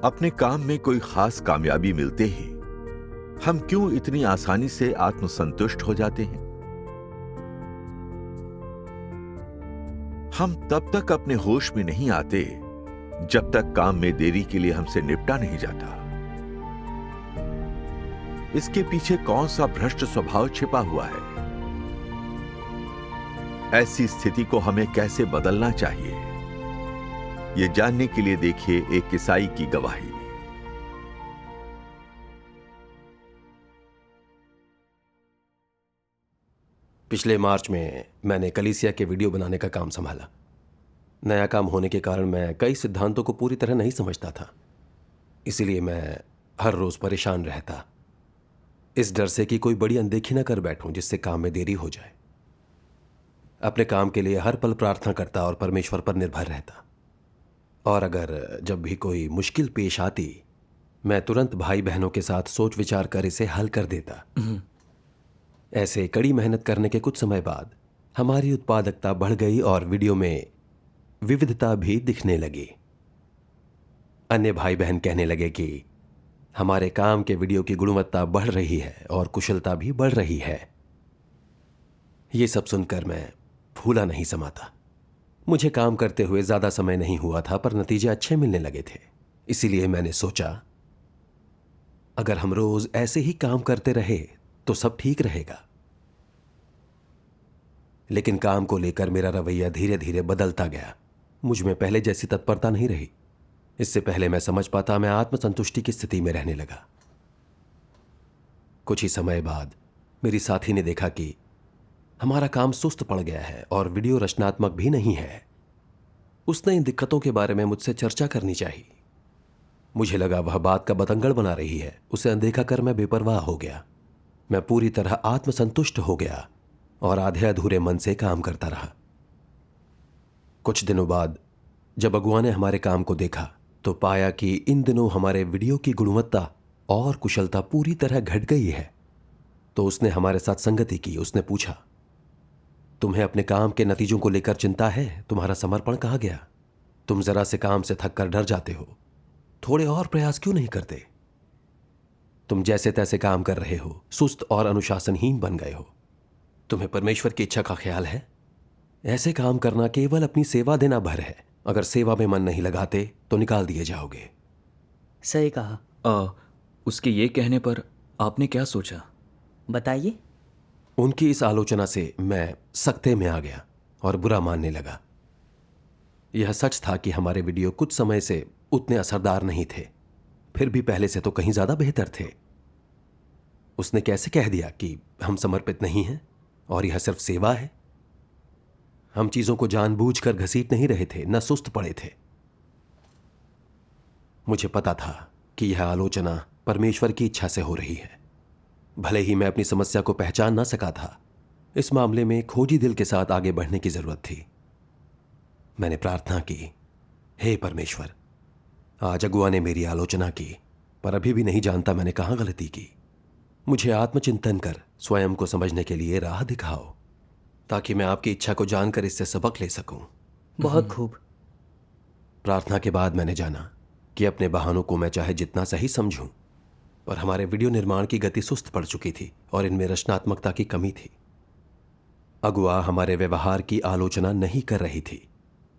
अपने काम में कोई खास कामयाबी मिलते ही हम क्यों इतनी आसानी से आत्मसंतुष्ट हो जाते हैं? हम तब तक अपने होश में नहीं आते जब तक काम में देरी के लिए हमसे निपटा नहीं जाता। इसके पीछे कौन सा भ्रष्ट स्वभाव छिपा हुआ है? ऐसी स्थिति को हमें कैसे बदलना चाहिए, ये जानने के लिए देखिए एक ईसाई की गवाही। पिछले मार्च में मैंने कलीसिया के वीडियो बनाने का काम संभाला। नया काम होने के कारण मैं कई सिद्धांतों को पूरी तरह नहीं समझता था, इसीलिए मैं हर रोज परेशान रहता, इस डर से कि कोई बड़ी अनदेखी न कर बैठूं जिससे काम में देरी हो जाए। अपने काम के लिए हर पल प्रार्थना करता और परमेश्वर पर निर्भर रहता, और अगर जब भी कोई मुश्किल पेश आती मैं तुरंत भाई बहनों के साथ सोच विचार कर इसे हल कर देता। ऐसे कड़ी मेहनत करने के कुछ समय बाद हमारी उत्पादकता बढ़ गई और वीडियो में विविधता भी दिखने लगी। अन्य भाई बहन कहने लगे कि हमारे काम के वीडियो की गुणवत्ता बढ़ रही है और कुशलता भी बढ़ रही है। ये सब सुनकर मैं फूला नहीं समाता। मुझे काम करते हुए ज्यादा समय नहीं हुआ था, पर नतीजे अच्छे मिलने लगे थे। इसीलिए मैंने सोचा अगर हम रोज ऐसे ही काम करते रहे तो सब ठीक रहेगा। लेकिन काम को लेकर मेरा रवैया धीरे धीरे बदलता गया। मुझ में पहले जैसी तत्परता नहीं रही। इससे पहले मैं समझ पाता मैं आत्मसंतुष्टि की स्थिति में रहने लगा। कुछ ही समय बाद मेरी साथी ने देखा कि हमारा काम सुस्त पड़ गया है और वीडियो रचनात्मक भी नहीं है। उसने इन दिक्कतों के बारे में मुझसे चर्चा करनी चाहिए। मुझे लगा वह बात का बतंगड़ बना रही है। उसे अनदेखा कर मैं बेपरवाह हो गया। मैं पूरी तरह आत्मसंतुष्ट हो गया और आधे अधूरे मन से काम करता रहा। कुछ दिनों बाद जब अगुआ ने हमारे काम को देखा तो पाया कि इन दिनों हमारे वीडियो की गुणवत्ता और कुशलता पूरी तरह घट गई है। तो उसने हमारे साथ संगति की। उसने पूछा, तुम्हें अपने काम के नतीजों को लेकर चिंता है? तुम्हारा समर्पण कहाँ गया? तुम जरा से काम से थक कर डर जाते हो। थोड़े और प्रयास क्यों नहीं करते? तुम जैसे तैसे काम कर रहे हो, सुस्त और अनुशासनहीन बन गए हो। तुम्हें परमेश्वर की इच्छा का ख्याल है? ऐसे काम करना केवल अपनी सेवा देना भर है। अगर सेवा में मन नहीं लगाते तो निकाल दिए जाओगे। सही कहा। उसके ये कहने पर आपने क्या सोचा? बताइए। उनकी इस आलोचना से मैं सख्ते में आ गया और बुरा मानने लगा। यह सच था कि हमारे वीडियो कुछ समय से उतने असरदार नहीं थे, फिर भी पहले से तो कहीं ज्यादा बेहतर थे। उसने कैसे कह दिया कि हम समर्पित नहीं हैं और यह सिर्फ सेवा है? हम चीजों को जानबूझकर घसीट नहीं रहे थे, न सुस्त पड़े थे। मुझे पता था कि यह आलोचना परमेश्वर की इच्छा से हो रही है। भले ही मैं अपनी समस्या को पहचान न सका था, इस मामले में खोजी दिल के साथ आगे बढ़ने की जरूरत थी। मैंने प्रार्थना की, हे परमेश्वर, आज अगुआ ने मेरी आलोचना की, पर अभी भी नहीं जानता मैंने कहां गलती की। मुझे आत्मचिंतन कर स्वयं को समझने के लिए राह दिखाओ, ताकि मैं आपकी इच्छा को जानकर इससे सबक ले सकूं। बहुत खूब। प्रार्थना के बाद मैंने जाना कि अपने बहानों को मैं चाहे जितना सही समझूं, पर हमारे वीडियो निर्माण की गति सुस्त पड़ चुकी थी और इनमें रचनात्मकता की कमी थी। अगुआ हमारे व्यवहार की आलोचना नहीं कर रही थी,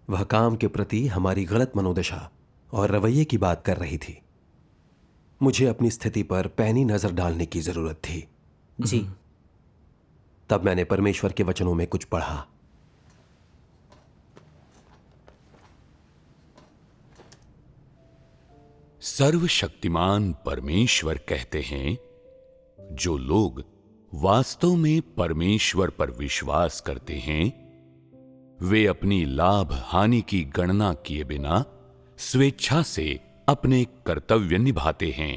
वह काम के प्रति हमारी गलत मनोदशा और रवैये की बात कर रही थी। मुझे अपनी स्थिति पर पैनी नजर डालने की जरूरत थी। जी। तब मैंने परमेश्वर के वचनों में कुछ पढ़ा। सर्वशक्तिमान परमेश्वर कहते हैं, जो लोग वास्तव में परमेश्वर पर विश्वास करते हैं वे अपनी लाभ हानि की गणना किए बिना स्वेच्छा से अपने कर्तव्य निभाते हैं।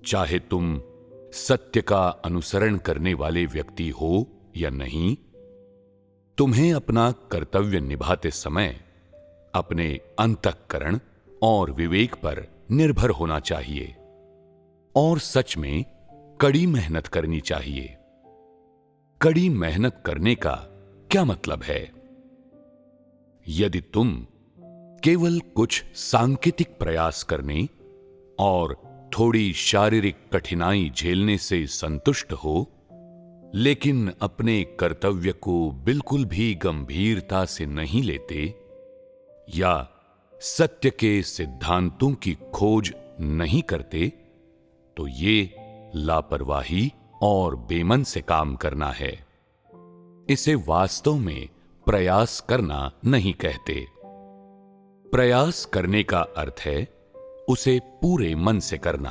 चाहे तुम सत्य का अनुसरण करने वाले व्यक्ति हो या नहीं, तुम्हें अपना कर्तव्य निभाते समय अपने अंतःकरण और विवेक पर निर्भर होना चाहिए और सच में कड़ी मेहनत करनी चाहिए। कड़ी मेहनत करने का क्या मतलब है? यदि तुम केवल कुछ सांकेतिक प्रयास करने और थोड़ी शारीरिक कठिनाई झेलने से संतुष्ट हो, लेकिन अपने कर्तव्य को बिल्कुल भी गंभीरता से नहीं लेते या सत्य के सिद्धांतों की खोज नहीं करते, तो ये लापरवाही और बेमन से काम करना है। इसे वास्तव में प्रयास करना नहीं कहते। प्रयास करने का अर्थ है उसे पूरे मन से करना,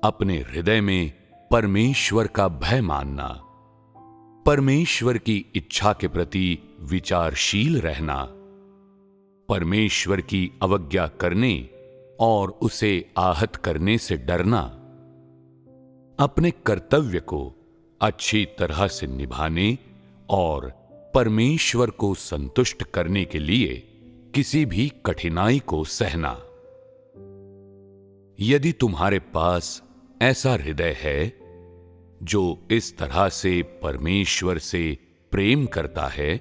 अपने हृदय में परमेश्वर का भय मानना, परमेश्वर की इच्छा के प्रति विचारशील रहना, परमेश्वर की अवज्ञा करने और उसे आहत करने से डरना, अपने कर्तव्य को अच्छी तरह से निभाने और परमेश्वर को संतुष्ट करने के लिए किसी भी कठिनाई को सहना। यदि तुम्हारे पास ऐसा हृदय है जो इस तरह से परमेश्वर से प्रेम करता है,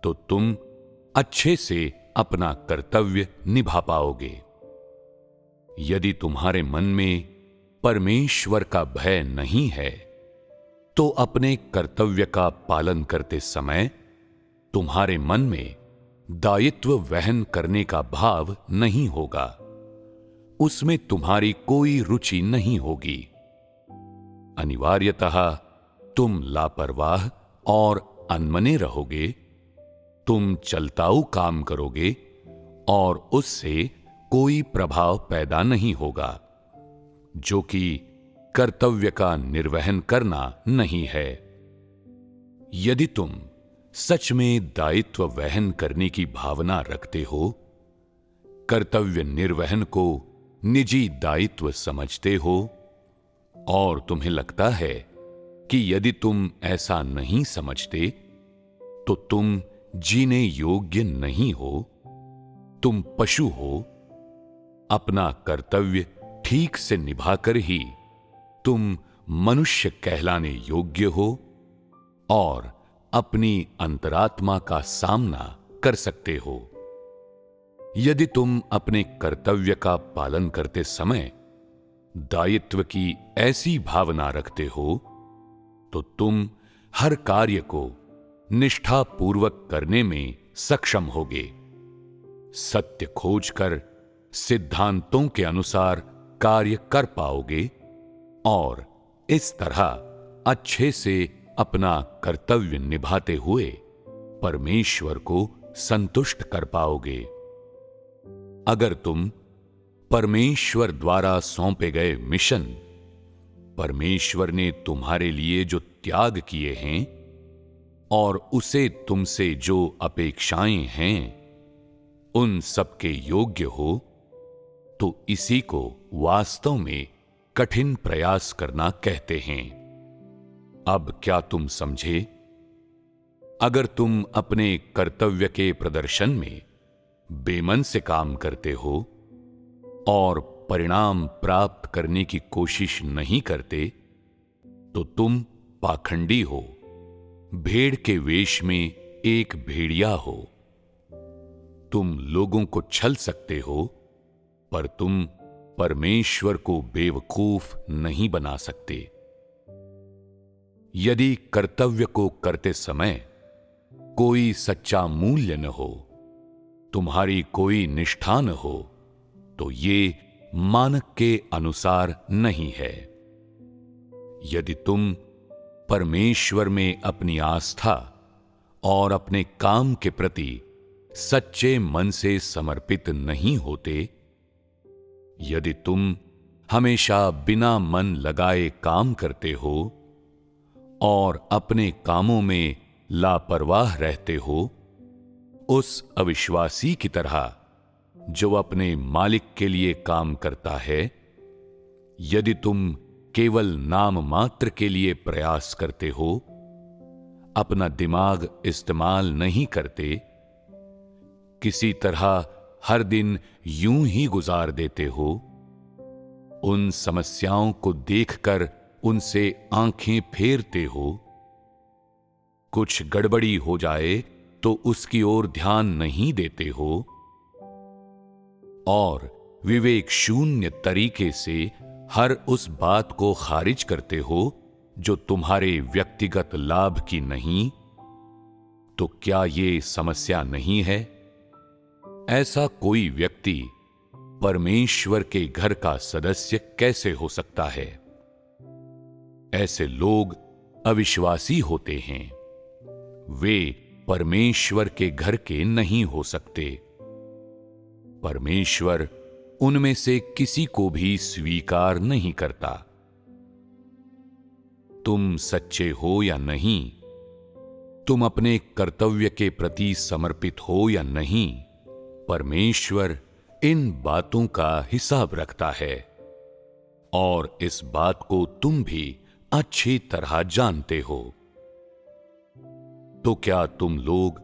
तो तुम अच्छे से अपना कर्तव्य निभा पाओगे। यदि तुम्हारे मन में परमेश्वर का भय नहीं है, तो अपने कर्तव्य का पालन करते समय तुम्हारे मन में दायित्व वहन करने का भाव नहीं होगा, उसमें तुम्हारी कोई रुचि नहीं होगी। अनिवार्यतः तुम लापरवाह और अनमने रहोगे, तुम चलताऊ काम करोगे और उससे कोई प्रभाव पैदा नहीं होगा, जो कि कर्तव्य का निर्वहन करना नहीं है। यदि तुम सच में दायित्व वहन करने की भावना रखते हो, कर्तव्य निर्वहन को निजी दायित्व समझते हो और तुम्हें लगता है कि यदि तुम ऐसा नहीं समझते तो तुम जीने योग्य नहीं हो, तुम पशु हो, अपना कर्तव्य ठीक से निभाकर ही तुम मनुष्य कहलाने योग्य हो और अपनी अंतरात्मा का सामना कर सकते हो। यदि तुम अपने कर्तव्य का पालन करते समय दायित्व की ऐसी भावना रखते हो, तो तुम हर कार्य को निष्ठापूर्वक करने में सक्षम होगे, सत्य खोजकर सिद्धांतों के अनुसार कार्य कर पाओगे और इस तरह अच्छे से अपना कर्तव्य निभाते हुए परमेश्वर को संतुष्ट कर पाओगे। अगर तुम परमेश्वर द्वारा सौंपे गए मिशन, परमेश्वर ने तुम्हारे लिए जो त्याग किए हैं और उसे तुमसे जो अपेक्षाएं हैं, उन सबके योग्य हो, तो इसी को वास्तव में कठिन प्रयास करना कहते हैं। अब क्या तुम समझे? अगर तुम अपने कर्तव्य के प्रदर्शन में बेमन से काम करते हो और परिणाम प्राप्त करने की कोशिश नहीं करते, तो तुम पाखंडी हो, भेड़ के वेश में एक भेड़िया हो। तुम लोगों को छल सकते हो, पर तुम परमेश्वर को बेवकूफ नहीं बना सकते। यदि कर्तव्य को करते समय कोई सच्चा मूल्य न हो, तुम्हारी कोई निष्ठा न हो, तो ये मानक के अनुसार नहीं है। यदि तुम परमेश्वर में अपनी आस्था और अपने काम के प्रति सच्चे मन से समर्पित नहीं होते, यदि तुम हमेशा बिना मन लगाए काम करते हो और अपने कामों में लापरवाह रहते हो, उस अविश्वासी की तरह जो अपने मालिक के लिए काम करता है, यदि तुम केवल नाम मात्र के लिए प्रयास करते हो, अपना दिमाग इस्तेमाल नहीं करते, किसी तरह हर दिन यूं ही गुजार देते हो, उन समस्याओं को देखकर उनसे आंखें फेरते हो, कुछ गड़बड़ी हो जाए तो उसकी ओर ध्यान नहीं देते हो और विवेक शून्य तरीके से हर उस बात को खारिज करते हो जो तुम्हारे व्यक्तिगत लाभ की नहीं, तो क्या ये समस्या नहीं है? ऐसा कोई व्यक्ति परमेश्वर के घर का सदस्य कैसे हो सकता है? ऐसे लोग अविश्वासी होते हैं। वे परमेश्वर के घर के नहीं हो सकते। परमेश्वर उनमें से किसी को भी स्वीकार नहीं करता। तुम सच्चे हो या नहीं, तुम अपने कर्तव्य के प्रति समर्पित हो या नहीं, परमेश्वर इन बातों का हिसाब रखता है और इस बात को तुम भी अच्छी तरह जानते हो। तो क्या तुम लोग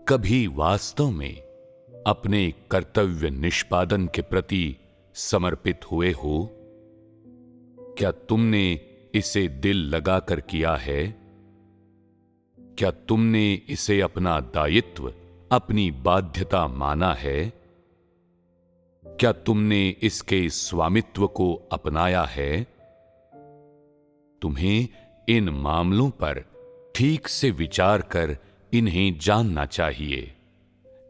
कभी वास्तव में अपने कर्तव्य निष्पादन के प्रति समर्पित हुए हो? क्या तुमने इसे दिल लगाकर किया है? क्या तुमने इसे अपना दायित्व, अपनी बाध्यता माना है? क्या तुमने इसके स्वामित्व को अपनाया है? तुम्हें इन मामलों पर ठीक से विचार कर इन्हें जानना चाहिए,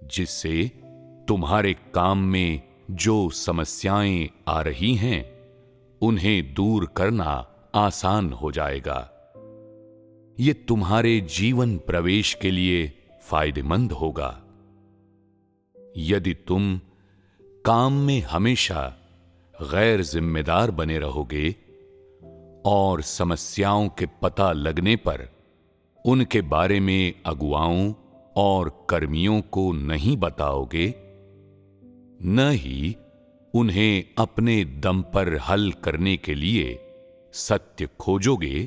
जिससे तुम्हारे काम में जो समस्याएं आ रही हैं, उन्हें दूर करना आसान हो जाएगा। ये तुम्हारे जीवन प्रवेश के लिए फायदेमंद होगा। यदि तुम काम में हमेशा गैर जिम्मेदार बने रहोगे और समस्याओं के पता लगने पर उनके बारे में अगुवाओं और कर्मियों को नहीं बताओगे, न ही उन्हें अपने दम पर हल करने के लिए सत्य खोजोगे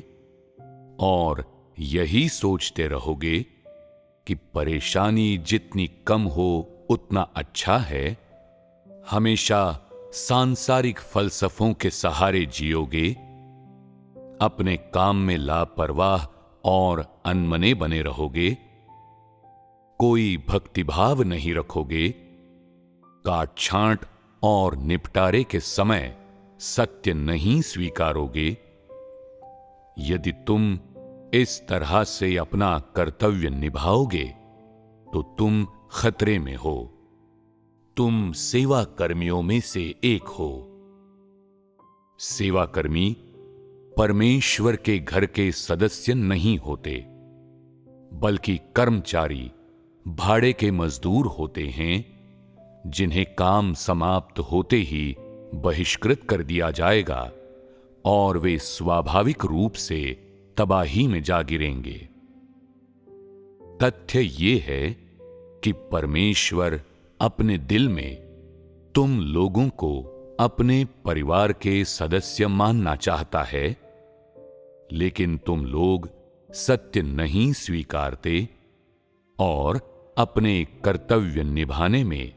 और यही सोचते रहोगे कि परेशानी जितनी कम हो उतना अच्छा है, हमेशा सांसारिक फलसफों के सहारे जियोगे, अपने काम में लापरवाह और अनमने बने रहोगे, कोई भक्तिभाव नहीं रखोगे, काट छांट और निपटारे के समय सत्य नहीं स्वीकारोगे। यदि तुम इस तरह से अपना कर्तव्य निभाओगे तो तुम खतरे में हो। तुम सेवा कर्मियों में से एक हो। सेवा कर्मी परमेश्वर के घर के सदस्य नहीं होते, बल्कि कर्मचारी, भाड़े के मजदूर होते हैं, जिन्हें काम समाप्त होते ही बहिष्कृत कर दिया जाएगा और वे स्वाभाविक रूप से तबाही में जा गिरेंगे। तथ्य ये है कि परमेश्वर अपने दिल में तुम लोगों को अपने परिवार के सदस्य मानना चाहता है, लेकिन तुम लोग सत्य नहीं स्वीकारते और अपने कर्तव्य निभाने में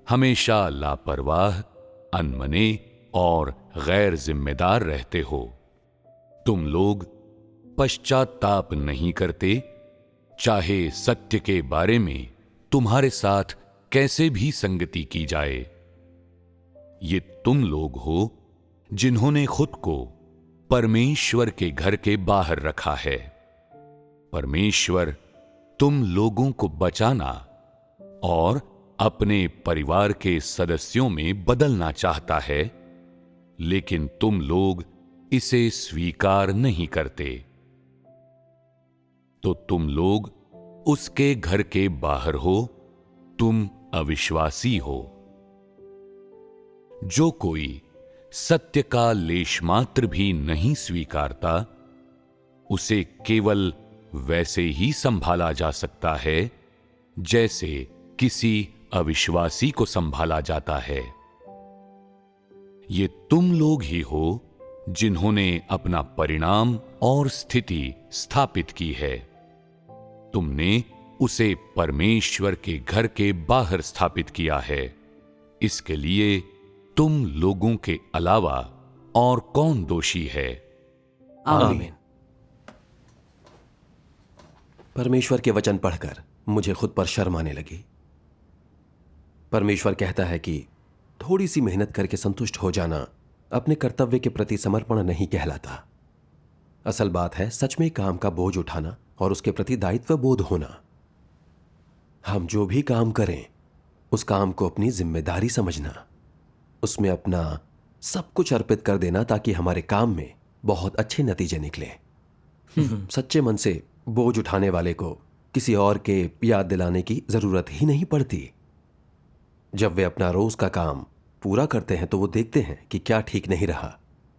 हमेशा लापरवाह, अनमने और गैर जिम्मेदार रहते हो। तुम लोग पश्चाताप नहीं करते, चाहे सत्य के बारे में तुम्हारे साथ कैसे भी संगति की जाए। ये तुम लोग हो जिन्होंने खुद को परमेश्वर के घर के बाहर रखा है। परमेश्वर तुम लोगों को बचाना और अपने परिवार के सदस्यों में बदलना चाहता है, लेकिन तुम लोग इसे स्वीकार नहीं करते। तो तुम लोग उसके घर के बाहर हो, तुम अविश्वासी हो। जो कोई सत्य का लेश मात्र भी नहीं स्वीकारता, उसे केवल वैसे ही संभाला जा सकता है जैसे किसी अविश्वासी को संभाला जाता है। ये तुम लोग ही हो जिन्होंने अपना परिणाम और स्थिति स्थापित की है। तुमने उसे परमेश्वर के घर के बाहर स्थापित किया है। इसके लिए तुम लोगों के अलावा और कौन दोषी है? आमीन। परमेश्वर के वचन पढ़कर मुझे खुद पर शर्म आने लगी। परमेश्वर कहता है कि थोड़ी सी मेहनत करके संतुष्ट हो जाना अपने कर्तव्य के प्रति समर्पण नहीं कहलाता। असल बात है सच में काम का बोझ उठाना और उसके प्रति दायित्व बोध होना। हम जो भी काम करें उस काम को अपनी जिम्मेदारी समझना, उसमें अपना सब कुछ अर्पित कर देना ताकि हमारे काम में बहुत अच्छे नतीजे निकले। सच्चे मन से बोझ उठाने वाले को किसी और के याद दिलाने की जरूरत ही नहीं पड़ती। जब वे अपना रोज का काम पूरा करते हैं तो वो देखते हैं कि क्या ठीक नहीं रहा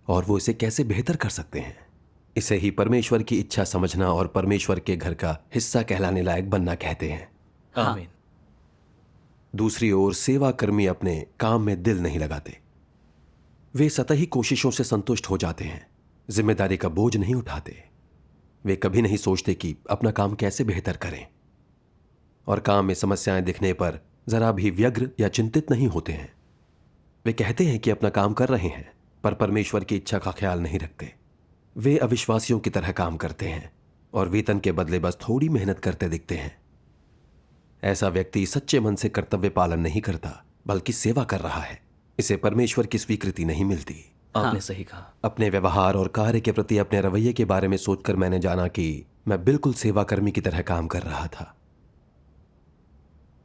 और वो इसे कैसे बेहतर कर सकते हैं। इसे ही परमेश्वर की इच्छा समझना और परमेश्वर के घर का हिस्सा कहलाने लायक बनना कहते हैं। आमीन। दूसरी ओर सेवा कर्मी अपने काम में दिल नहीं लगाते। वे सतही कोशिशों से संतुष्ट हो जाते हैं, जिम्मेदारी का बोझ नहीं उठाते। वे कभी नहीं सोचते कि अपना काम कैसे बेहतर करें और काम में समस्याएं दिखने पर जरा भी व्यग्र या चिंतित नहीं होते हैं। वे कहते हैं कि अपना काम कर रहे हैं पर परमेश्वर की इच्छा का ख्याल नहीं रखते। वे अविश्वासियों की तरह काम करते हैं और वेतन के बदले बस थोड़ी मेहनत करते दिखते हैं। ऐसा व्यक्ति सच्चे मन से कर्तव्य पालन नहीं करता बल्कि सेवा कर रहा है। इसे परमेश्वर की स्वीकृति नहीं मिलती। आपने सही कहा। अपने व्यवहार और कार्य के प्रति अपने रवैये के बारे में सोचकर मैंने जाना कि मैं बिल्कुल सेवाकर्मी की तरह काम कर रहा था।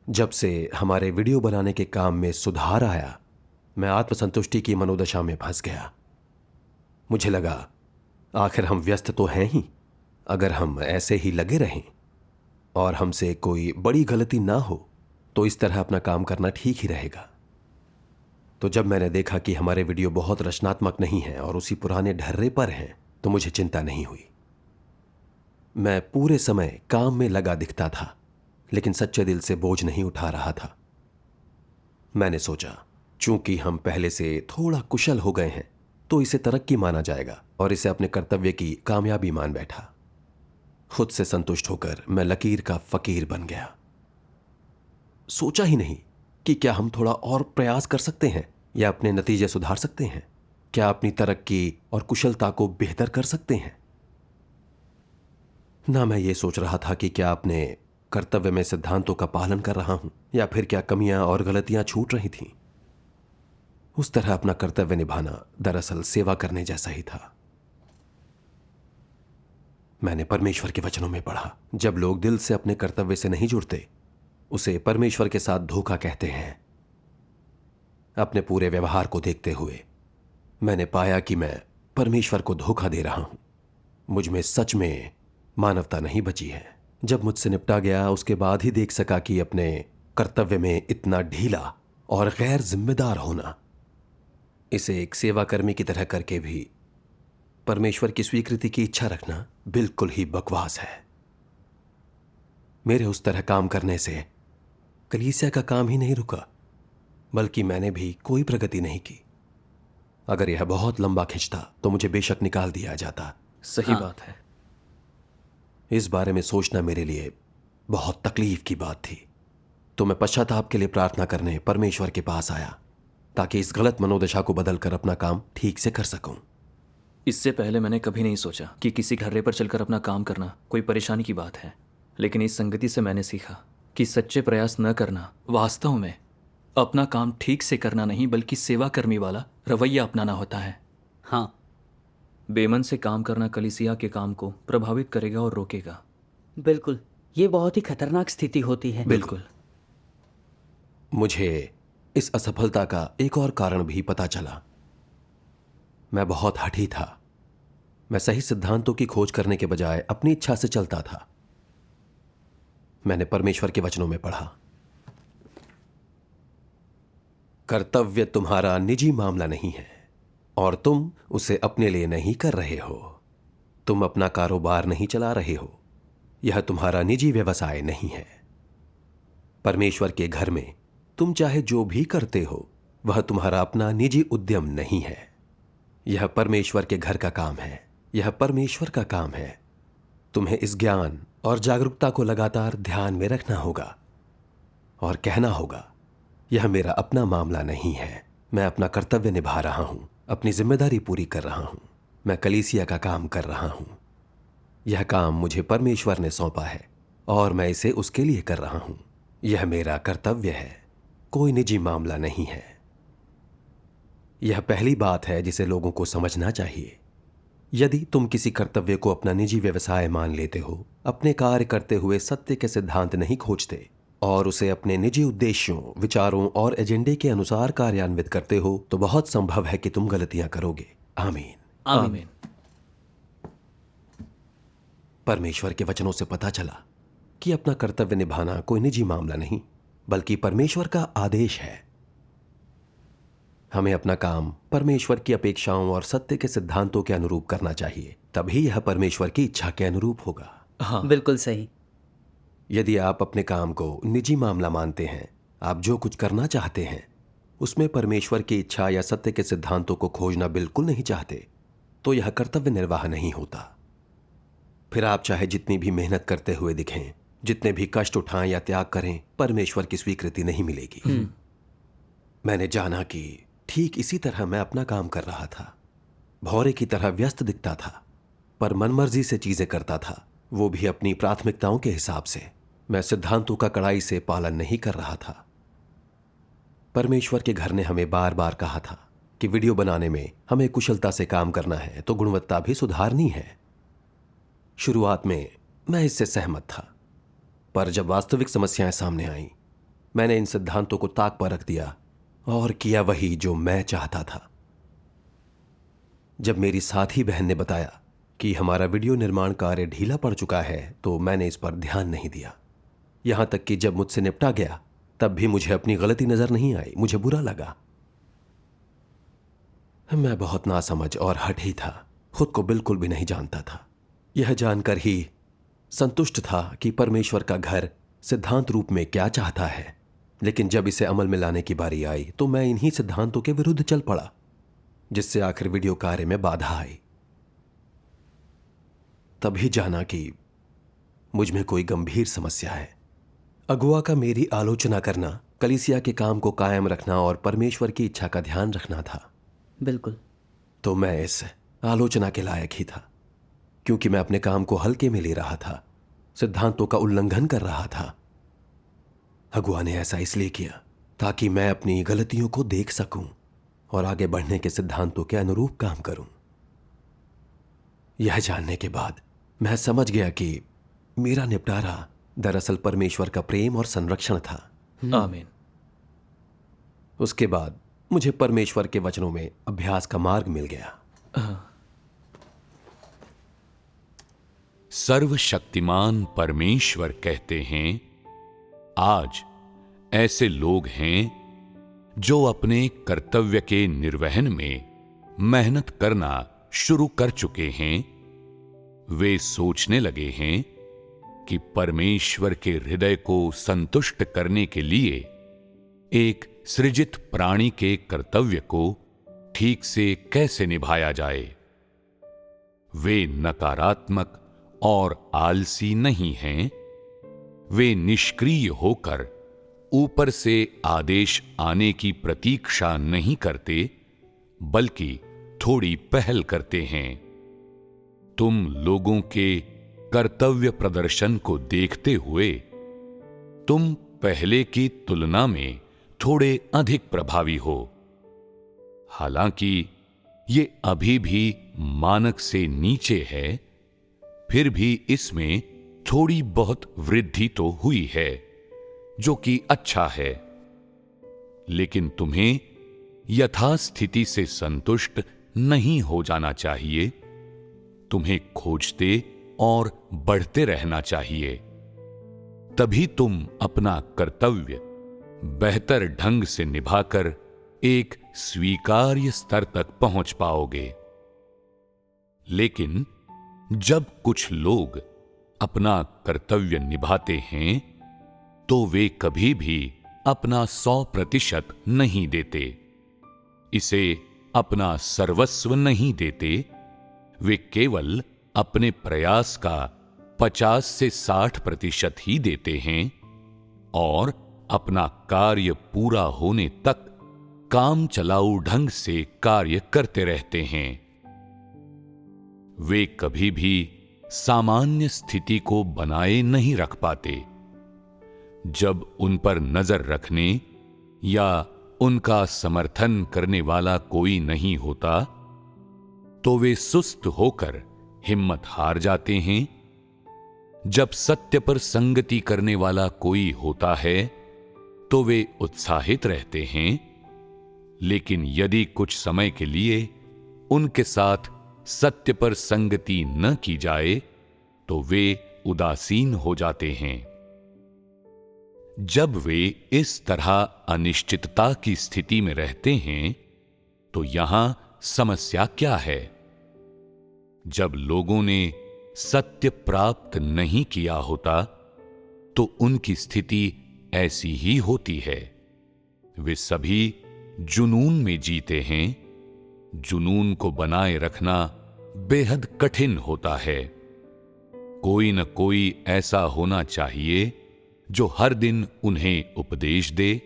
जब से हमारे वीडियो बनाने के काम में सुधार आया, मैं आत्मसंतुष्टि की मनोदशा में फंस गया। मुझे लगा आखिर हम व्यस्त तो हैं ही, अगर हम ऐसे ही लगे रहें और हमसे कोई बड़ी गलती ना हो तो इस तरह अपना काम करना ठीक ही रहेगा। तो जब मैंने देखा कि हमारे वीडियो बहुत रचनात्मक नहीं हैं और उसी पुराने ढर्रे पर हैं तो मुझे चिंता नहीं हुई। मैं पूरे समय काम में लगा दिखता था लेकिन सच्चे दिल से बोझ नहीं उठा रहा था। मैंने सोचा चूंकि हम पहले से थोड़ा कुशल हो गए हैं तो इसे तरक्की माना जाएगा और इसे अपने कर्तव्य की कामयाबी मान बैठा। खुद से संतुष्ट होकर मैं लकीर का फकीर बन गया। सोचा ही नहीं कि क्या हम थोड़ा और प्रयास कर सकते हैं या अपने नतीजे सुधार सकते हैं, क्या अपनी तरक्की और कुशलता को बेहतर कर सकते हैं। ना मैं ये सोच रहा था कि क्या अपने कर्तव्य में सिद्धांतों का पालन कर रहा हूं या फिर क्या कमियां और गलतियां छूट रही थीं। उस तरह अपना कर्तव्य निभाना दरअसल सेवा करने जैसा ही था। मैंने परमेश्वर के वचनों में पढ़ा, जब लोग दिल से अपने कर्तव्य से नहीं जुड़ते उसे परमेश्वर के साथ धोखा कहते हैं। अपने पूरे व्यवहार को देखते हुए मैंने पाया कि मैं परमेश्वर को धोखा दे रहा हूं। मुझ में सच में मानवता नहीं बची है। जब मुझसे निपटा गया उसके बाद ही देख सका कि अपने कर्तव्य में इतना ढीला और गैर जिम्मेदार होना, इसे एक सेवाकर्मी की तरह करके भी परमेश्वर की स्वीकृति की इच्छा रखना बिल्कुल ही बकवास है। मेरे उस तरह काम करने से कलीसिया का काम ही नहीं रुका बल्कि मैंने भी कोई प्रगति नहीं की। अगर यह बहुत लंबा खिंचता तो मुझे बेशक निकाल दिया जाता। सही बात है। इस बारे में सोचना मेरे लिए बहुत तकलीफ की बात थी। तो मैं पश्चाताप के लिए प्रार्थना करने परमेश्वर के पास आया ताकि इस गलत मनोदशा को बदलकर अपना काम ठीक से कर सकूं। इससे पहले मैंने कभी नहीं सोचा कि किसी घर्रे पर चलकर अपना काम करना कोई परेशानी की बात है, लेकिन इस संगति से मैंने सीखा कि सच्चे प्रयास न करना वास्तव में अपना काम ठीक से करना नहीं बल्कि सेवा कर्मी वाला रवैया अपनाना होता है। हाँ, बेमन से काम करना कलीसिया के काम को प्रभावित करेगा और रोकेगा। बिल्कुल। ये बहुत ही खतरनाक स्थिति होती है। बिल्कुल। मुझे इस असफलता का एक और कारण भी पता चला। मैं बहुत हठी था। मैं सही सिद्धांतों की खोज करने के बजाय अपनी इच्छा से चलता था। मैंने परमेश्वर के वचनों में पढ़ा, कर्तव्य तुम्हारा निजी मामला नहीं है और तुम उसे अपने लिए नहीं कर रहे हो। तुम अपना कारोबार नहीं चला रहे हो। यह तुम्हारा निजी व्यवसाय नहीं है। परमेश्वर के घर में तुम चाहे जो भी करते हो वह तुम्हारा अपना निजी उद्यम नहीं है। यह परमेश्वर के घर का काम है। यह परमेश्वर का काम है। तुम्हें इस ज्ञान और जागरूकता को लगातार ध्यान में रखना होगा और कहना होगा, यह मेरा अपना मामला नहीं है। मैं अपना कर्तव्य निभा रहा हूं, अपनी जिम्मेदारी पूरी कर रहा हूं। मैं कलीसिया का काम कर रहा हूं। यह काम मुझे परमेश्वर ने सौंपा है और मैं इसे उसके लिए कर रहा हूं। यह मेरा कर्तव्य है, कोई निजी मामला नहीं है। यह पहली बात है जिसे लोगों को समझना चाहिए। यदि तुम किसी कर्तव्य को अपना निजी व्यवसाय मान लेते हो, अपने कार्य करते हुए सत्य के सिद्धांत नहीं खोजते और उसे अपने निजी उद्देश्यों, विचारों और एजेंडे के अनुसार कार्यान्वित करते हो, तो बहुत संभव है कि तुम गलतियां करोगे। आमीन। आमीन। परमेश्वर के वचनों से पता चला कि अपना कर्तव्य निभाना कोई निजी मामला नहीं, बल्कि परमेश्वर का आदेश है। हमें अपना काम परमेश्वर की अपेक्षाओं और सत्य के सिद्धांतों के अनुरूप करना चाहिए, तभी यह परमेश्वर की इच्छा के अनुरूप होगा। हाँ, बिल्कुल सही। यदि आप अपने काम को निजी मामला मानते हैं, आप जो कुछ करना चाहते हैं उसमें परमेश्वर की इच्छा या सत्य के सिद्धांतों को खोजना बिल्कुल नहीं चाहते, तो यह कर्तव्य निर्वाह नहीं होता। फिर आप चाहे जितनी भी मेहनत करते हुए दिखें, जितने भी कष्ट उठाएं या त्याग करें, परमेश्वर की स्वीकृति नहीं मिलेगी। मैंने जाना कि ठीक इसी तरह मैं अपना काम कर रहा था। भौरे की तरह व्यस्त दिखता था, पर मनमर्जी से चीजें करता था, वो भी अपनी प्राथमिकताओं के हिसाब से। मैं सिद्धांतों का कड़ाई से पालन नहीं कर रहा था। परमेश्वर के घर ने हमें बार बार कहा था कि वीडियो बनाने में हमें कुशलता से काम करना है, तो गुणवत्ता भी सुधारनी है। शुरुआत में मैं इससे सहमत था, पर जब वास्तविक समस्याएं सामने आईं, मैंने इन सिद्धांतों को ताक पर रख दिया और किया वही जो मैं चाहता था। जब मेरी साथी बहन ने बताया कि हमारा वीडियो निर्माण कार्य ढीला पड़ चुका है, तो मैंने इस पर ध्यान नहीं दिया। यहां तक कि जब मुझसे निपटा गया, तब भी मुझे अपनी गलती नजर नहीं आई। मुझे बुरा लगा। मैं बहुत नासमझ और हठी था, खुद को बिल्कुल भी नहीं जानता था। यह जानकर ही संतुष्ट था कि परमेश्वर का घर सिद्धांत रूप में क्या चाहता है, लेकिन जब इसे अमल में लाने की बारी आई, तो मैं इन्हीं सिद्धांतों के विरुद्ध चल पड़ा, जिससे आखिर वीडियो कार्य में बाधा आई। तभी जाना कि मुझ में कोई गंभीर समस्या है। अगुआ का मेरी आलोचना करना, कलीसिया के काम को कायम रखना और परमेश्वर की इच्छा का ध्यान रखना था। बिल्कुल। तो मैं इस आलोचना के लायक ही था, क्योंकि मैं अपने काम को हल्के में ले रहा था, सिद्धांतों का उल्लंघन कर रहा था। अगुआ ने ऐसा इसलिए किया ताकि मैं अपनी गलतियों को देख सकूं और आगे बढ़ने के सिद्धांतों के अनुरूप काम करूं। यह जानने के बाद मैं समझ गया कि मेरा निपटारा दरअसल परमेश्वर का प्रेम और संरक्षण था। आमीन। उसके बाद मुझे परमेश्वर के वचनों में अभ्यास का मार्ग मिल गया। सर्वशक्तिमान परमेश्वर कहते हैं, आज ऐसे लोग हैं जो अपने कर्तव्य के निर्वहन में मेहनत करना शुरू कर चुके हैं। वे सोचने लगे हैं कि परमेश्वर के हृदय को संतुष्ट करने के लिए एक सृजित प्राणी के कर्तव्य को ठीक से कैसे निभाया जाए। वे नकारात्मक और आलसी नहीं हैं। वे निष्क्रिय होकर ऊपर से आदेश आने की प्रतीक्षा नहीं करते, बल्कि थोड़ी पहल करते हैं। तुम लोगों के कर्तव्य प्रदर्शन को देखते हुए तुम पहले की तुलना में थोड़े अधिक प्रभावी हो। हालांकि ये अभी भी मानक से नीचे है, फिर भी इसमें थोड़ी बहुत वृद्धि तो हुई है, जो कि अच्छा है। लेकिन तुम्हें यथास्थिति से संतुष्ट नहीं हो जाना चाहिए। तुम्हें खोजते और बढ़ते रहना चाहिए। तभी तुम अपना कर्तव्य बेहतर ढंग से निभाकर एक स्वीकार्य स्तर तक पहुंच पाओगे। लेकिन जब कुछ लोग अपना कर्तव्य निभाते हैं, तो वे कभी भी अपना 100% नहीं देते, इसे अपना सर्वस्व नहीं देते। वे केवल अपने प्रयास का 50 से 60% ही देते हैं और अपना कार्य पूरा होने तक काम चलाऊ ढंग से कार्य करते रहते हैं। वे कभी भी सामान्य स्थिति को बनाए नहीं रख पाते। जब उन पर नजर रखने या उनका समर्थन करने वाला कोई नहीं होता, तो वे सुस्त होकर हिम्मत हार जाते हैं। जब सत्य पर संगति करने वाला कोई होता है, तो वे उत्साहित रहते हैं। लेकिन यदि कुछ समय के लिए उनके साथ सत्य पर संगति न की जाए, तो वे उदासीन हो जाते हैं। जब वे इस तरह अनिश्चितता की स्थिति में रहते हैं, तो यहां समस्या क्या है? जब लोगों ने सत्य प्राप्त नहीं किया होता, तो उनकी स्थिति ऐसी ही होती है। वे सभी जुनून में जीते हैं। जुनून को बनाए रखना बेहद कठिन होता है। कोई न कोई ऐसा होना चाहिए जो हर दिन उन्हें उपदेश दे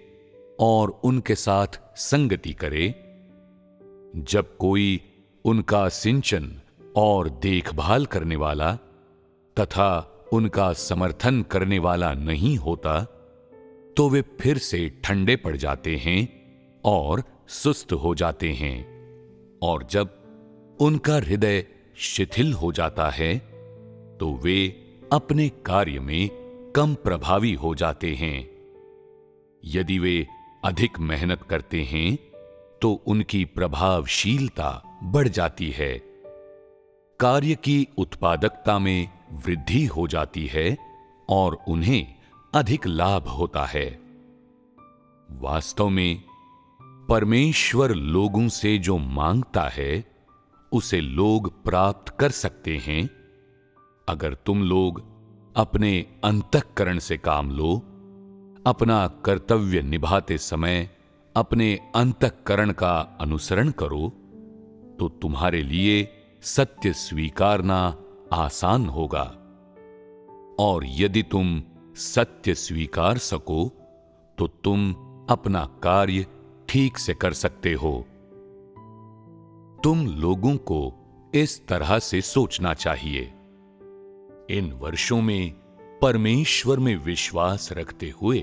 और उनके साथ संगति करे। जब कोई उनका सिंचन और देखभाल करने वाला तथा उनका समर्थन करने वाला नहीं होता, तो वे फिर से ठंडे पड़ जाते हैं और सुस्त हो जाते हैं। और जब उनका हृदय शिथिल हो जाता है, तो वे अपने कार्य में कम प्रभावी हो जाते हैं। यदि वे अधिक मेहनत करते हैं, तो उनकी प्रभावशीलता बढ़ जाती है। कार्य की उत्पादकता में वृद्धि हो जाती है और उन्हें अधिक लाभ होता है। वास्तव में परमेश्वर लोगों से जो मांगता है, उसे लोग प्राप्त कर सकते हैं, अगर तुम लोग अपने अंतःकरण से काम लो। अपना कर्तव्य निभाते समय अपने अंतःकरण का अनुसरण करो, तो तुम्हारे लिए सत्य स्वीकारना आसान होगा। और यदि तुम सत्य स्वीकार सको, तो तुम अपना कार्य ठीक से कर सकते हो। तुम लोगों को इस तरह से सोचना चाहिए। इन वर्षों में परमेश्वर में विश्वास रखते हुए,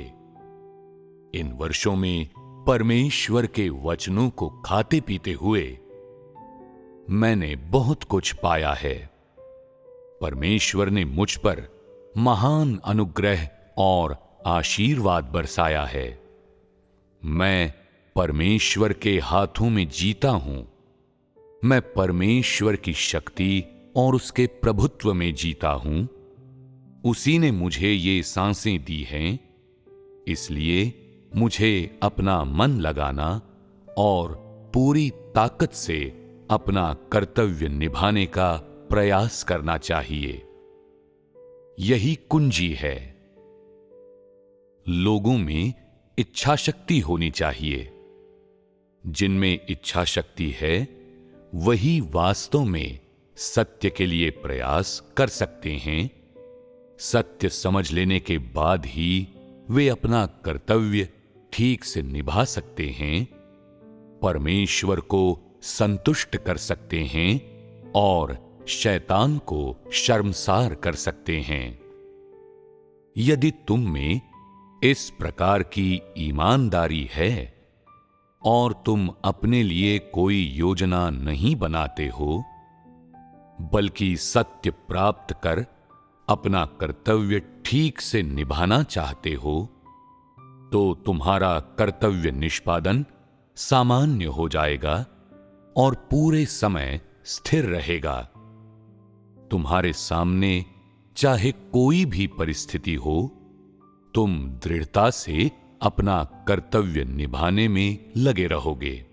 इन वर्षों में परमेश्वर के वचनों को खाते पीते हुए मैंने बहुत कुछ पाया है। परमेश्वर ने मुझ पर महान अनुग्रह और आशीर्वाद बरसाया है। मैं परमेश्वर के हाथों में जीता हूं। मैं परमेश्वर की शक्ति और उसके प्रभुत्व में जीता हूं। उसी ने मुझे ये सांसें दी हैं। इसलिए मुझे अपना मन लगाना और पूरी ताकत से अपना कर्तव्य निभाने का प्रयास करना चाहिए। यही कुंजी है। लोगों में इच्छा शक्ति होनी चाहिए। जिनमें इच्छा शक्ति है, वही वास्तव में सत्य के लिए प्रयास कर सकते हैं। सत्य समझ लेने के बाद ही वे अपना कर्तव्य ठीक से निभा सकते हैं, परमेश्वर को संतुष्ट कर सकते हैं और शैतान को शर्मसार कर सकते हैं। यदि तुम में इस प्रकार की ईमानदारी है और तुम अपने लिए कोई योजना नहीं बनाते हो, बल्कि सत्य प्राप्त कर अपना कर्तव्य ठीक से निभाना चाहते हो, तो तुम्हारा कर्तव्य निष्पादन सामान्य हो जाएगा और पूरे समय स्थिर रहेगा। तुम्हारे सामने चाहे कोई भी परिस्थिति हो, तुम दृढ़ता से अपना कर्तव्य निभाने में लगे रहोगे।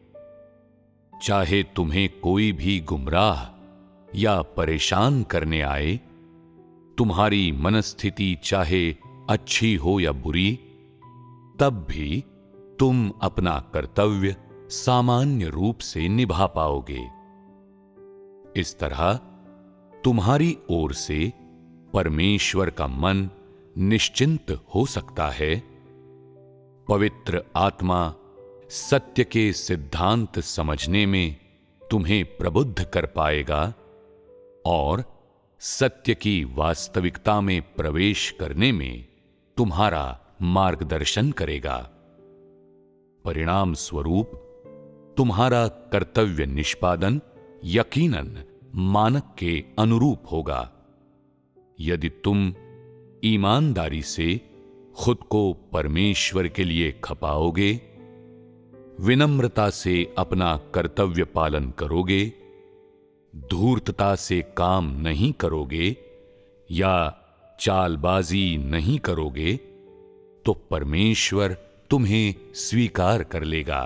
चाहे तुम्हें कोई भी गुमराह या परेशान करने आए, तुम्हारी मनस्थिति चाहे अच्छी हो या बुरी, तब भी तुम अपना कर्तव्य सामान्य रूप से निभा पाओगे। इस तरह तुम्हारी ओर से परमेश्वर का मन निश्चिंत हो सकता है। पवित्र आत्मा सत्य के सिद्धांत समझने में तुम्हें प्रबुद्ध कर पाएगा और सत्य की वास्तविकता में प्रवेश करने में तुम्हारा मार्गदर्शन करेगा। परिणाम स्वरूप तुम्हारा कर्तव्य निष्पादन यकीनन मानक के अनुरूप होगा। यदि तुम ईमानदारी से खुद को परमेश्वर के लिए खपाओगे, विनम्रता से अपना कर्तव्य पालन करोगे, धूर्तता से काम नहीं करोगे या चालबाजी नहीं करोगे, तो परमेश्वर तुम्हें स्वीकार कर लेगा।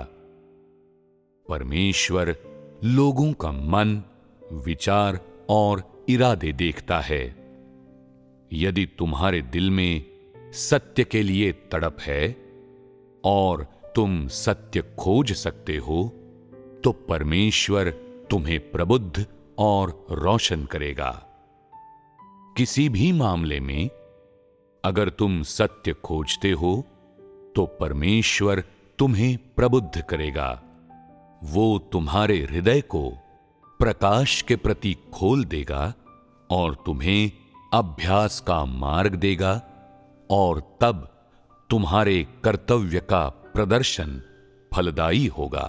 परमेश्वर लोगों का मन, विचार और इरादे देखता है। यदि तुम्हारे दिल में सत्य के लिए तड़प है और तुम सत्य खोज सकते हो, तो परमेश्वर तुम्हें प्रबुद्ध और रोशन करेगा। किसी भी मामले में अगर तुम सत्य खोजते हो, तो परमेश्वर तुम्हें प्रबुद्ध करेगा। वो तुम्हारे हृदय को प्रकाश के प्रति खोल देगा और तुम्हें अभ्यास का मार्ग देगा, और तब तुम्हारे कर्तव्य का प्रदर्शन फलदायी होगा।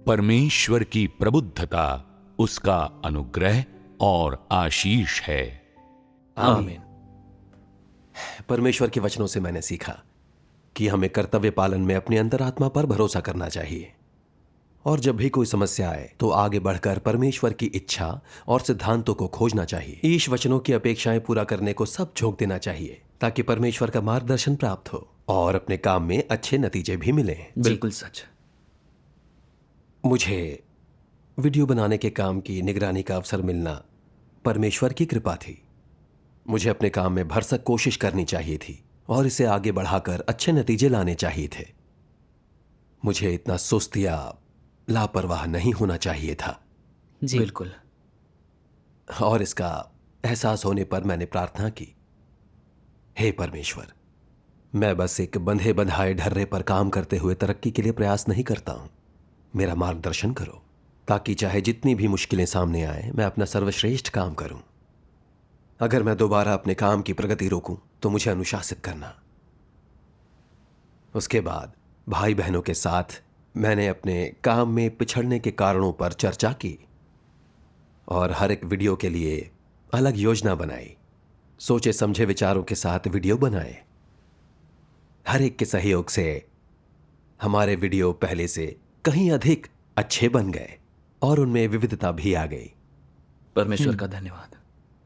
परमेश्वर की प्रबुद्धता उसका अनुग्रह और आशीष है। आमीन। परमेश्वर के वचनों से मैंने सीखा कि हमें कर्तव्य पालन में अपनी अंतरात्मा पर भरोसा करना चाहिए, और जब भी कोई समस्या आए तो आगे बढ़कर परमेश्वर की इच्छा और सिद्धांतों को खोजना चाहिए। ईश वचनों की अपेक्षाएं पूरा करने को सब झोंक देना चाहिए, ताकि परमेश्वर का मार्गदर्शन प्राप्त हो और अपने काम में अच्छे नतीजे भी मिले। बिल्कुल सच। मुझे वीडियो बनाने के काम की निगरानी का अवसर मिलना परमेश्वर की कृपा थी। मुझे अपने काम में भरसक कोशिश करनी चाहिए थी और इसे आगे बढ़ाकर अच्छे नतीजे लाने चाहिए थे। मुझे इतना सुस्त या लापरवाह नहीं होना चाहिए था। जी बिल्कुल। और इसका एहसास होने पर मैंने प्रार्थना की, हे परमेश्वर, मैं बस एक बंधे बंधाए ढर्रे पर काम करते हुए तरक्की के लिए प्रयास नहीं करता हूं। मेरा मार्गदर्शन करो, ताकि चाहे जितनी भी मुश्किलें सामने आए, मैं अपना सर्वश्रेष्ठ काम करूं। अगर मैं दोबारा अपने काम की प्रगति रोकूं तो मुझे अनुशासित करना। उसके बाद भाई बहनों के साथ मैंने अपने काम में पिछड़ने के कारणों पर चर्चा की और हर एक वीडियो के लिए अलग योजना बनाई। सोचे समझे विचारों के साथ वीडियो बनाए। हर एक के सहयोग से हमारे वीडियो पहले से कहीं अधिक अच्छे बन गए और उनमें विविधता भी आ गई। परमेश्वर का धन्यवाद।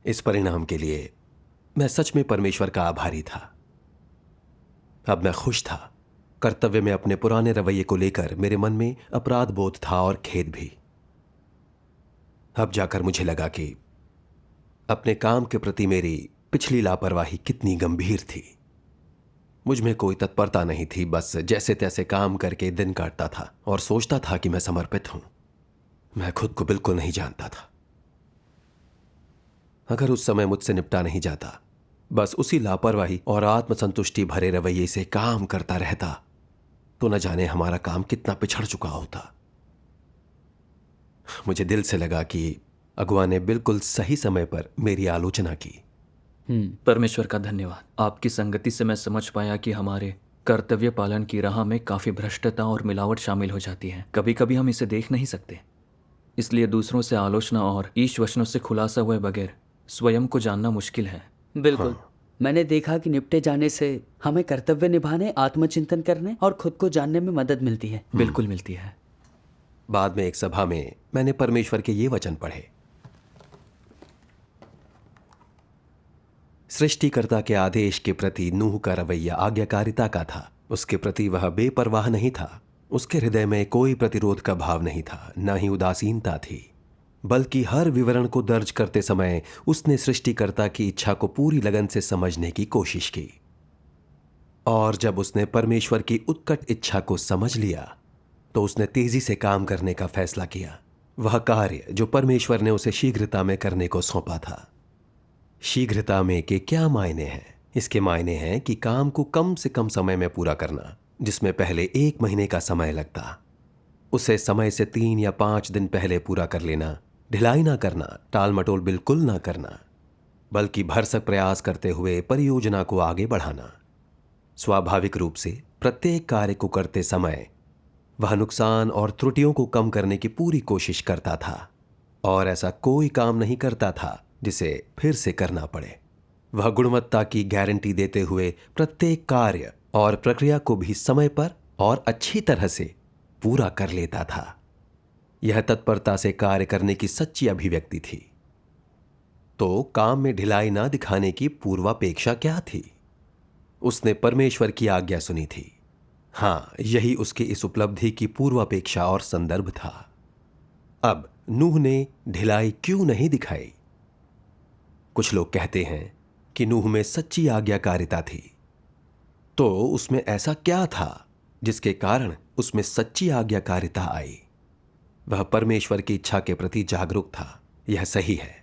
इस परिणाम के लिए मैं सच में परमेश्वर का आभारी था। अब मैं खुश था। कर्तव्य में अपने पुराने रवैये को लेकर मेरे मन में अपराध बोध था और खेद भी। अब जाकर मुझे लगा कि अपने काम के प्रति मेरी पिछली लापरवाही कितनी गंभीर थी। मुझ में कोई तत्परता नहीं थी, बस जैसे तैसे काम करके दिन काटता था और सोचता था कि मैं समर्पित हूं। मैं खुद को बिल्कुल नहीं जानता था। अगर उस समय मुझसे निपटा नहीं जाता, बस उसी लापरवाही और आत्मसंतुष्टि भरे रवैये से काम करता रहता, तो न जाने हमारा काम कितना पिछड़ चुका होता। मुझे दिल से लगा कि अगुआ ने बिल्कुल सही समय पर मेरी आलोचना की। परमेश्वर का धन्यवाद। आपकी संगति से मैं समझ पाया कि हमारे कर्तव्य पालन की राह में काफ़ी भ्रष्टता और मिलावट शामिल हो जाती है। कभी कभी हम इसे देख नहीं सकते, इसलिए दूसरों से आलोचना और ईश वचनों से खुलासा हुए बगैर स्वयं को जानना मुश्किल है। बिल्कुल। मैंने देखा कि निपटे जाने से हमें कर्तव्य निभाने, आत्मचिंतन करने और खुद को जानने में मदद मिलती है। बिल्कुल मिलती है। बाद में एक सभा में मैंने परमेश्वर के ये वचन पढ़े। सृष्टिकर्ता के आदेश के प्रति नूह का रवैया आज्ञाकारिता का था। उसके प्रति वह बेपरवाह नहीं था। उसके हृदय में कोई प्रतिरोध का भाव नहीं था, न ही उदासीनता थी, बल्कि हर विवरण को दर्ज करते समय उसने सृष्टिकर्ता की इच्छा को पूरी लगन से समझने की कोशिश की। और जब उसने परमेश्वर की उत्कट इच्छा को समझ लिया, तो उसने तेजी से काम करने का फैसला किया। वह कार्य जो परमेश्वर ने उसे शीघ्रता में करने को सौंपा था। शीघ्रता में के क्या मायने हैं? इसके मायने हैं कि काम को कम से कम समय में पूरा करना, जिसमें पहले 1 महीने का समय लगता, उसे समय से 3 या 5 दिन पहले पूरा कर लेना, ढिलाई ना करना, टाल मटोल बिल्कुल ना करना, बल्कि भरसक प्रयास करते हुए परियोजना को आगे बढ़ाना। स्वाभाविक रूप से प्रत्येक कार्य को करते समय वह नुकसान और त्रुटियों को कम करने की पूरी कोशिश करता था और ऐसा कोई काम नहीं करता था जिसे फिर से करना पड़े। वह गुणवत्ता की गारंटी देते हुए प्रत्येक कार्य और प्रक्रिया को भी समय पर और अच्छी तरह से पूरा कर लेता था। यह तत्परता से कार्य करने की सच्ची अभिव्यक्ति थी। तो काम में ढिलाई ना दिखाने की पूर्वापेक्षा क्या थी? उसने परमेश्वर की आज्ञा सुनी थी। हाँ, यही उसकी इस उपलब्धि की पूर्वापेक्षा और संदर्भ था। अब नूह ने ढिलाई क्यों नहीं दिखाई? कुछ लोग कहते हैं कि नूह में सच्ची आज्ञाकारिता थी। तो उसमें ऐसा क्या था जिसके कारण उसमें सच्ची आज्ञाकारिता आई? वह परमेश्वर की इच्छा के प्रति जागरूक था। यह सही है।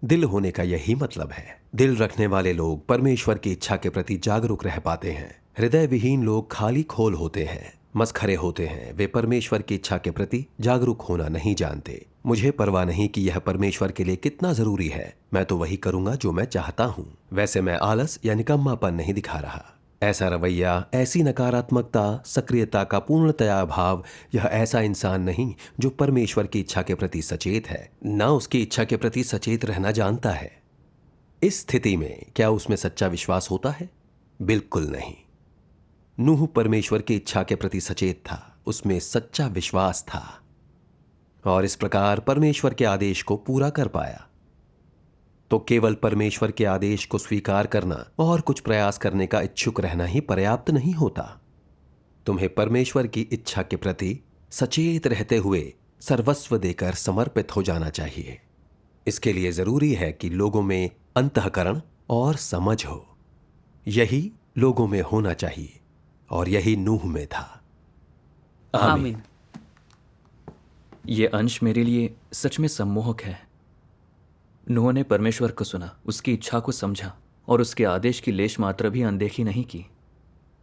दिल होने का यही मतलब है। दिल रखने वाले लोग परमेश्वर की इच्छा के प्रति जागरूक रह पाते हैं। हृदय विहीन लोग खाली खोल होते हैं, मसखरे होते हैं। वे परमेश्वर की इच्छा के प्रति जागरूक होना नहीं जानते। मुझे परवाह नहीं कि यह परमेश्वर के लिए कितना जरूरी है। मैं तो वही करूंगा जो मैं चाहता हूं। वैसे मैं आलस या निकम्मापन नहीं दिखा रहा। ऐसा रवैया, ऐसी नकारात्मकता, सक्रियता का पूर्णतया अभाव, यह ऐसा इंसान नहीं जो परमेश्वर की इच्छा के प्रति सचेत है, ना उसकी इच्छा के प्रति सचेत रहना जानता है। इस स्थिति में क्या उसमें सच्चा विश्वास होता है? बिल्कुल नहीं। नूह परमेश्वर की इच्छा के प्रति सचेत था, उसमें सच्चा विश्वास था और इस प्रकार परमेश्वर के आदेश को पूरा कर पाया। तो केवल परमेश्वर के आदेश को स्वीकार करना और कुछ प्रयास करने का इच्छुक रहना ही पर्याप्त नहीं होता। तुम्हें परमेश्वर की इच्छा के प्रति सचेत रहते हुए सर्वस्व देकर समर्पित हो जाना चाहिए। इसके लिए जरूरी है कि लोगों में अंतःकरण और समझ हो। यही लोगों में होना चाहिए और यही नूह में था। आमीन। ये अंश मेरे लिए सच में सम्मोहक है। नूह ने परमेश्वर को सुना, उसकी इच्छा को समझा और उसके आदेश की लेश मात्र भी अनदेखी नहीं की।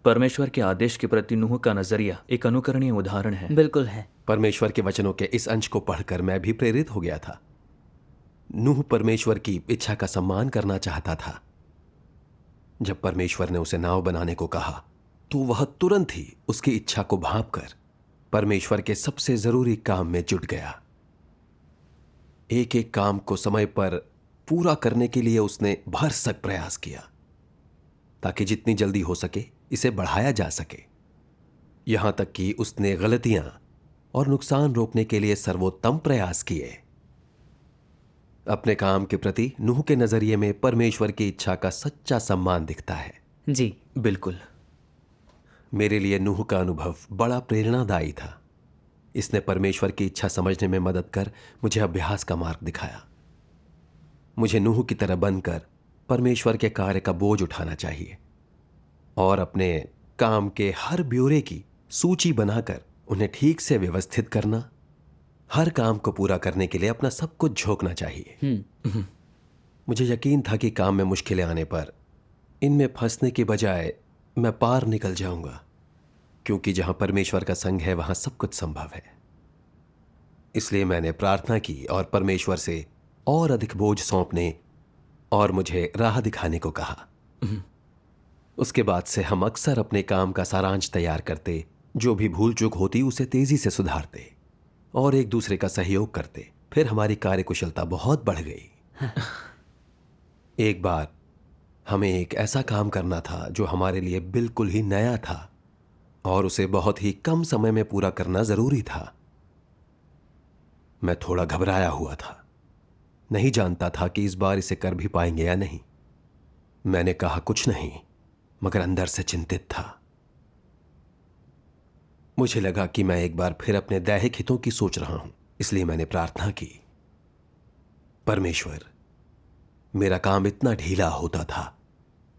परमेश्वर के आदेश के प्रति नूह का नजरिया एक अनुकरणीय उदाहरण है। बिल्कुल है। परमेश्वर के वचनों के इस अंश को पढ़कर मैं भी प्रेरित हो गया था। नूह परमेश्वर की इच्छा का सम्मान करना चाहता था। जब परमेश्वर ने उसे नाव बनाने को कहा तो वह तुरंत ही उसकी इच्छा को भांपकर परमेश्वर के सबसे जरूरी काम में जुट गया। एक एक काम को समय पर पूरा करने के लिए उसने भरसक प्रयास किया ताकि जितनी जल्दी हो सके इसे बढ़ाया जा सके। यहां तक कि उसने गलतियां और नुकसान रोकने के लिए सर्वोत्तम प्रयास किए। अपने काम के प्रति नूह के नजरिए में परमेश्वर की इच्छा का सच्चा सम्मान दिखता है। जी बिल्कुल। मेरे लिए नूह का अनुभव बड़ा प्रेरणादायी था। इसने परमेश्वर की इच्छा समझने में मदद कर मुझे अभ्यास का मार्ग दिखाया। मुझे नूह की तरह बनकर परमेश्वर के कार्य का बोझ उठाना चाहिए और अपने काम के हर ब्यौरे की सूची बनाकर उन्हें ठीक से व्यवस्थित करना। हर काम को पूरा करने के लिए अपना सब कुछ झोंकना चाहिए। मुझे यकीन था कि काम में मुश्किलें आने पर इनमें फंसने की बजाय मैं पार निकल जाऊंगा, क्योंकि जहां परमेश्वर का संग है वहां सब कुछ संभव है। इसलिए मैंने प्रार्थना की और परमेश्वर से और अधिक बोझ सौंपने और मुझे राह दिखाने को कहा। उसके बाद से हम अक्सर अपने काम का सारांश तैयार करते, जो भी भूल चूक होती उसे तेजी से सुधारते और एक दूसरे का सहयोग करते। फिर हमारी कार्यकुशलता बहुत बढ़ गई। एक बार हमें एक ऐसा काम करना था जो हमारे लिए बिल्कुल ही नया था और उसे बहुत ही कम समय में पूरा करना जरूरी था। मैं थोड़ा घबराया हुआ था, नहीं जानता था कि इस बार इसे कर भी पाएंगे या नहीं। मैंने कहा कुछ नहीं, मगर अंदर से चिंतित था। मुझे लगा कि मैं एक बार फिर अपने दैहिक हितों की सोच रहा हूं, इसलिए मैंने प्रार्थना की, परमेश्वर, मेरा काम इतना ढीला होता था,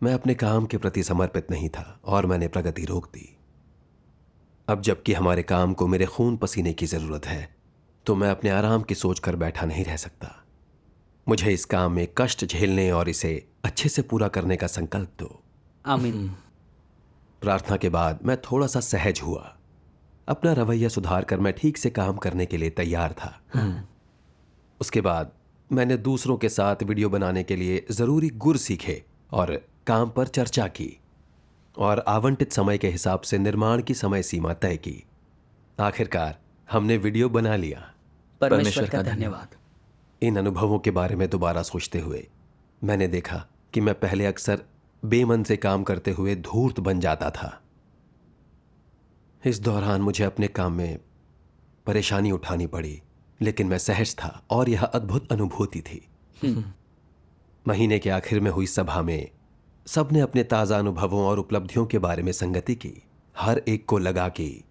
मैं अपने काम के प्रति समर्पित नहीं था और मैंने प्रगति रोक दी। अब जबकि हमारे काम को मेरे खून पसीने की जरूरत है, तो मैं अपने आराम की सोच कर बैठा नहीं रह सकता। मुझे इस काम में कष्ट झेलने और इसे अच्छे से पूरा करने का संकल्प दो। आमीन। प्रार्थना के बाद मैं थोड़ा सा सहज हुआ। अपना रवैया सुधार कर मैं ठीक से काम करने के लिए तैयार था। उसके बाद मैंने दूसरों के साथ वीडियो बनाने के लिए ज़रूरी गुर सीखे और काम पर चर्चा की और आवंटित समय के हिसाब से निर्माण की समय सीमा तय की। आखिरकार हमने वीडियो बना लिया। परमेश्वर का धन्यवाद। इन अनुभवों के बारे में दोबारा सोचते हुए मैंने देखा कि मैं पहले अक्सर बेमन से काम करते हुए धूर्त बन जाता था। इस दौरान मुझे अपने काम में परेशानी उठानी पड़ी, लेकिन मैं सहज था और यह अद्भुत अनुभूति थी। महीने के आखिर में हुई सभा में सबने अपने ताज़ा अनुभवों और उपलब्धियों के बारे में संगति की। हर एक को लगा कि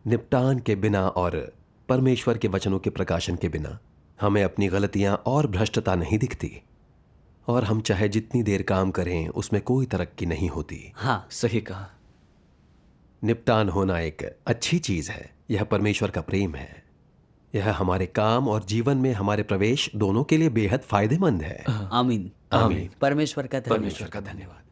निपटान के बिना और परमेश्वर के वचनों के प्रकाशन के बिना हमें अपनी गलतियां और भ्रष्टता नहीं दिखती और हम चाहे जितनी देर काम करें उसमें कोई तरक्की नहीं होती। हाँ, सही कहा। निपटान होना एक अच्छी चीज है। यह परमेश्वर का प्रेम है। यह हमारे काम और जीवन में हमारे प्रवेश दोनों के लिए बेहद फायदेमंद है। आमीन। आमीन। परमेश्वर का धन्यवाद। परमेश्वर का धन्यवाद।